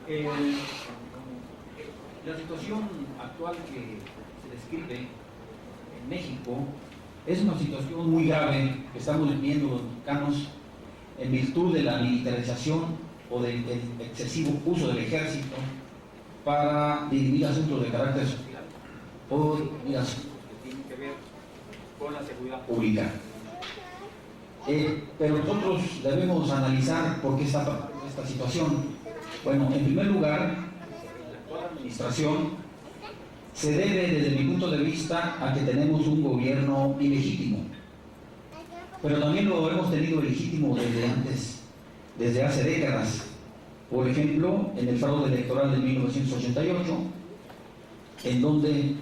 La situación actual que se describe en México es una situación muy grave que estamos viviendo los mexicanos en virtud de la militarización o del excesivo uso del ejército para dirimir asuntos de carácter social o dirimir asuntos que tienen que ver con la seguridad pública. Pero nosotros debemos analizar por qué está pasando esta situación. Bueno, en primer lugar, la actual administración se debe, desde mi punto de vista, a que tenemos un gobierno ilegítimo. Pero también lo hemos tenido legítimo desde antes, desde hace décadas. Por ejemplo, en el fraude electoral de 1988, en donde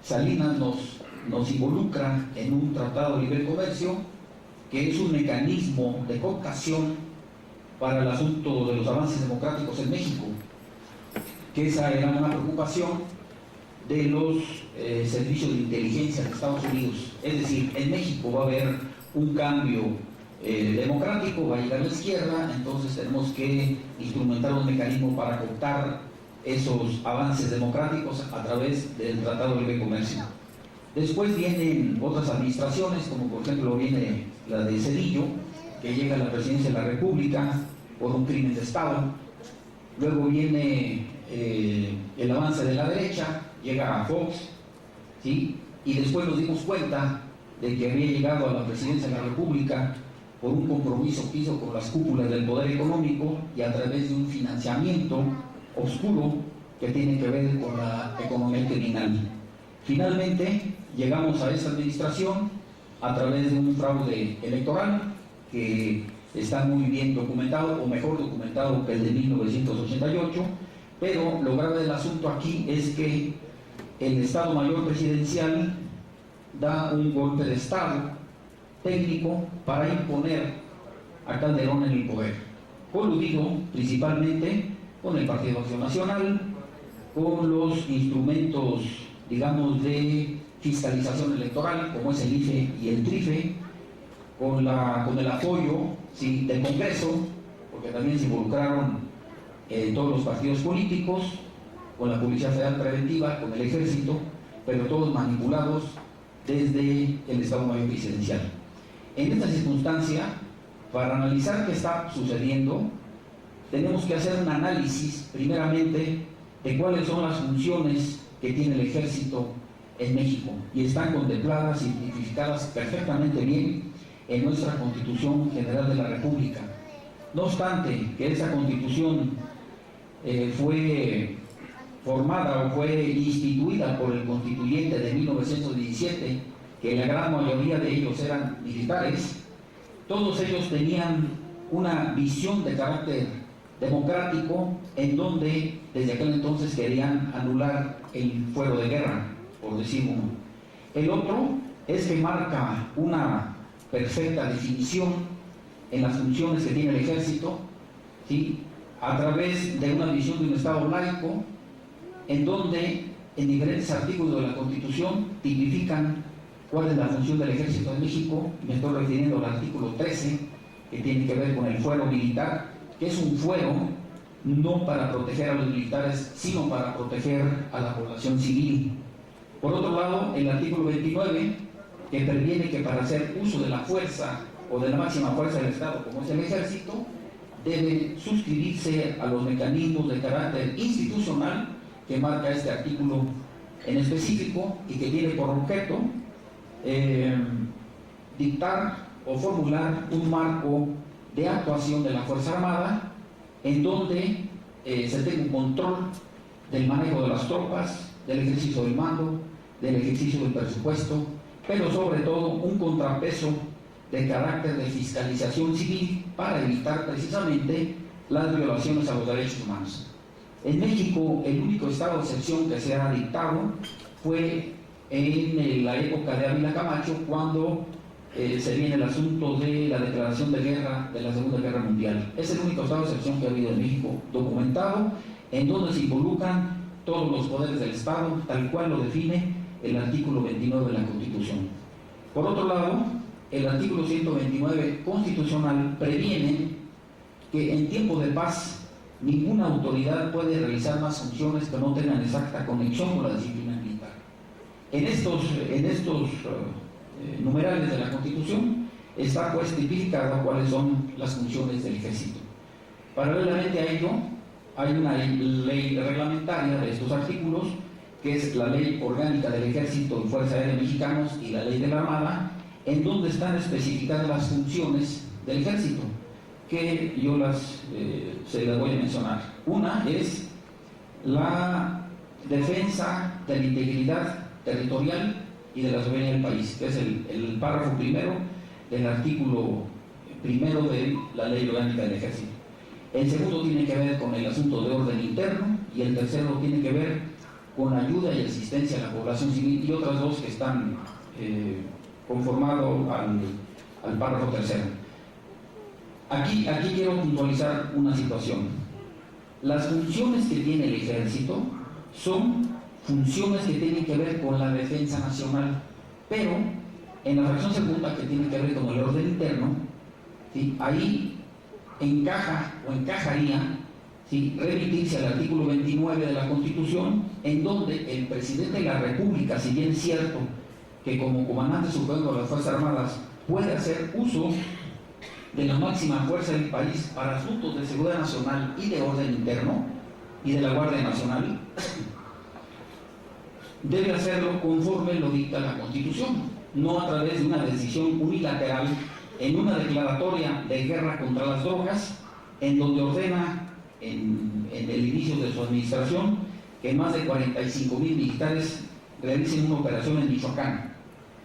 Salinas nos involucra en un tratado de libre comercio que es un mecanismo de cooptación para el asunto de los avances democráticos en México, que esa era una preocupación de los servicios de inteligencia de Estados Unidos. Es decir, en México va a haber un cambio democrático, va a llegar a la izquierda, entonces tenemos que instrumentar un mecanismo para cooptar esos avances democráticos a través del Tratado de Libre Comercio. Después vienen otras administraciones, como por ejemplo viene la de Zedillo, que llega a la presidencia de la República por un crimen de Estado. Luego viene el avance de la derecha, llega a Fox, ¿sí? Y después nos dimos cuenta de que había llegado a la presidencia de la República por un compromiso que hizo con las cúpulas del poder económico y a través de un financiamiento oscuro que tiene que ver con la economía criminal. Finalmente llegamos a esta administración a través de un fraude electoral que está muy bien documentado, o mejor documentado que el de 1988, pero lo grave del asunto aquí es que el Estado Mayor Presidencial da un golpe de Estado técnico para imponer a Calderón en el poder, coludido principalmente con el Partido Acción Nacional, con los instrumentos, digamos, de fiscalización electoral, como es el IFE y el TRIFE, con el apoyo, ¿sí?, del Congreso, porque también se involucraron todos los partidos políticos, con la Policía Federal Preventiva, con el Ejército, pero todos manipulados desde el Estado Mayor Presidencial. En esta circunstancia, para analizar qué está sucediendo, tenemos que hacer un análisis, primeramente, de cuáles son las funciones que tiene el Ejército en México, y están contempladas y tipificadas perfectamente bien en nuestra Constitución General de la República. No obstante que esa Constitución fue formada o fue instituida por el constituyente de 1917, que la gran mayoría de ellos eran militares, todos ellos tenían una visión de carácter democrático, en donde desde aquel entonces querían anular el fuero de guerra, por decir uno. El otro es que marca una perfecta definición en las funciones que tiene el Ejército, ¿sí?, a través de una visión de un Estado laico, en donde en diferentes artículos de la Constitución tipifican cuál es la función del Ejército en México. Me estoy refiriendo al artículo 13, que tiene que ver con el fuero militar, que es un fuero no para proteger a los militares, sino para proteger a la población civil. Por otro lado, el artículo 29, que previene que para hacer uso de la fuerza o de la máxima fuerza del Estado, como es el Ejército, debe suscribirse a los mecanismos de carácter institucional que marca este artículo en específico, y que tiene por objeto dictar o formular un marco de actuación de la Fuerza Armada, en donde se tenga un control del manejo de las tropas, del ejercicio del mando, del ejercicio del presupuesto, pero sobre todo un contrapeso de carácter de fiscalización civil para evitar precisamente las violaciones a los derechos humanos. En México, el único estado de excepción que se ha dictado fue en la época de Ávila Camacho, cuando se viene el asunto de la declaración de guerra de la Segunda Guerra Mundial. Es el único estado de excepción que ha habido en México documentado, en donde se involucran todos los poderes del Estado, tal cual lo define el artículo 29 de la Constitución. Por otro lado, el artículo 129 constitucional previene que en tiempo de paz ninguna autoridad puede realizar más funciones que no tengan exacta conexión con la disciplina militar. En estos numerales de la Constitución está pues tipificado cuáles son las funciones del Ejército. Paralelamente a ello, hay una ley reglamentaria de estos artículos, que es la Ley Orgánica del Ejército y Fuerza Aérea Mexicanos y la Ley de la Armada, en donde están especificadas las funciones del Ejército, que yo se las voy a mencionar. Una es la defensa de la integridad territorial y de la soberanía del país, que es el párrafo primero del artículo primero de la Ley Orgánica del Ejército. El segundo tiene que ver con el asunto de orden interno y el tercero tiene que ver con ayuda y asistencia a la población civil, y otras dos que están conformados al párrafo tercero. Aquí quiero puntualizar una situación. Las funciones que tiene el Ejército son funciones que tienen que ver con la defensa nacional, pero en la fracción segunda, que tiene que ver con el orden interno, ¿sí?, ahí encaja o encajaría, ¿sí?, remitirse al artículo 29 de la Constitución, en donde el presidente de la República, si bien es cierto que como comandante supremo de las Fuerzas Armadas puede hacer uso de la máxima fuerza del país para asuntos de seguridad nacional y de orden interno y de la Guardia Nacional, debe hacerlo conforme lo dicta la Constitución, no a través de una decisión unilateral en una declaratoria de guerra contra las drogas, en donde ordena en el inicio de su administración que más de 45,000 militares realicen una operación en Michoacán.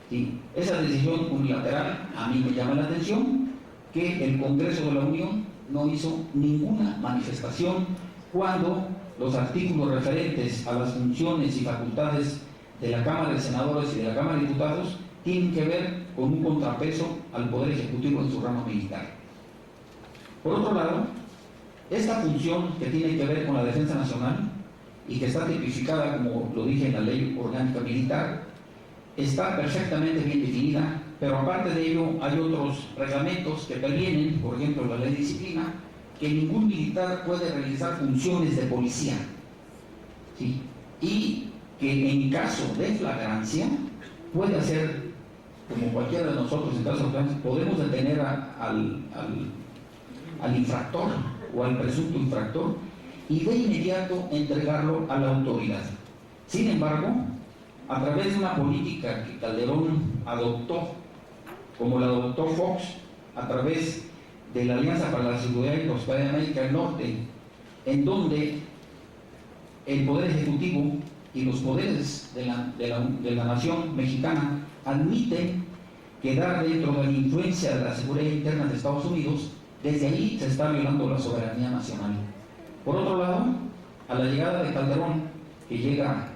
¿Sí? Esa decisión unilateral a mí me llama la atención, que el Congreso de la Unión no hizo ninguna manifestación cuando los artículos referentes a las funciones y facultades de la Cámara de Senadores y de la Cámara de Diputados tienen que ver con un contrapeso al Poder Ejecutivo en su rama militar. Por otro lado, esta función que tiene que ver con la defensa nacional y que está tipificada, como lo dije, en la Ley Orgánica Militar, está perfectamente bien definida, pero aparte de ello hay otros reglamentos que previenen, por ejemplo la Ley de Disciplina, que ningún militar puede realizar funciones de policía, ¿sí?, y que en caso de flagrancia puede hacer, como cualquiera de nosotros en caso de flagrancia, podemos detener al infractor o al presunto infractor y de inmediato entregarlo a la autoridad. Sin embargo, a través de una política que Calderón adoptó, como la adoptó Fox, a través de la Alianza para la Seguridad y Prosperidad de América del Norte, en donde el Poder Ejecutivo y los poderes de la nación mexicana admiten quedar dentro de la influencia de la seguridad interna de Estados Unidos, desde ahí se está violando la soberanía nacional. Por otro lado, a la llegada de Calderón, que llega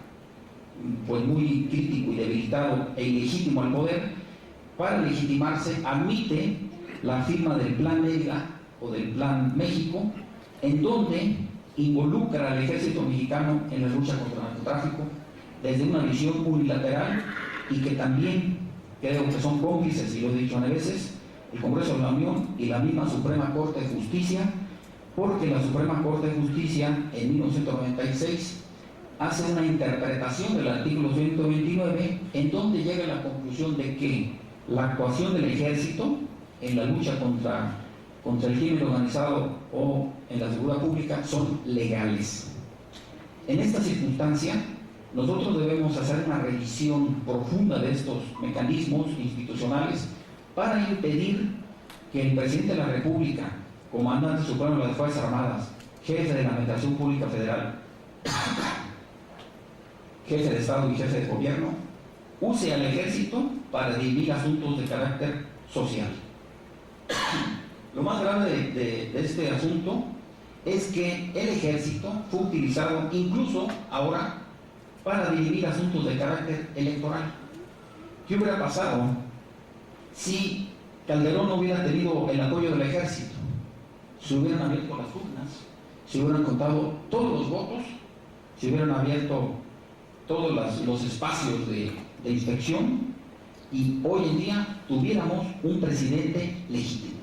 pues muy crítico y debilitado e ilegítimo al poder, para legitimarse admite la firma del Plan Mérida o del Plan México, en donde involucra al ejército mexicano en la lucha contra el narcotráfico desde una visión unilateral, y que también creo que son cómplices, y lo he dicho a veces, el Congreso de la Unión y la misma Suprema Corte de Justicia, porque la Suprema Corte de Justicia en 1996 hace una interpretación del artículo 129, en donde llega a la conclusión de que la actuación del ejército en la lucha contra el crimen organizado o en la seguridad pública son legales. En esta circunstancia, nosotros debemos hacer una revisión profunda de estos mecanismos institucionales para impedir que el presidente de la República, comandante supremo de las Fuerzas Armadas, jefe de la Administración Pública Federal, jefe de Estado y jefe de Gobierno, use al ejército para dirimir asuntos de carácter social. Lo más grave de este asunto es que el ejército fue utilizado incluso ahora para dirimir asuntos de carácter electoral. ¿Qué hubiera pasado si Calderón no hubiera tenido el apoyo del ejército? Se hubieran abierto las urnas, se hubieran contado todos los votos, se hubieran abierto todos los espacios de inspección, y hoy en día tuviéramos un presidente legítimo.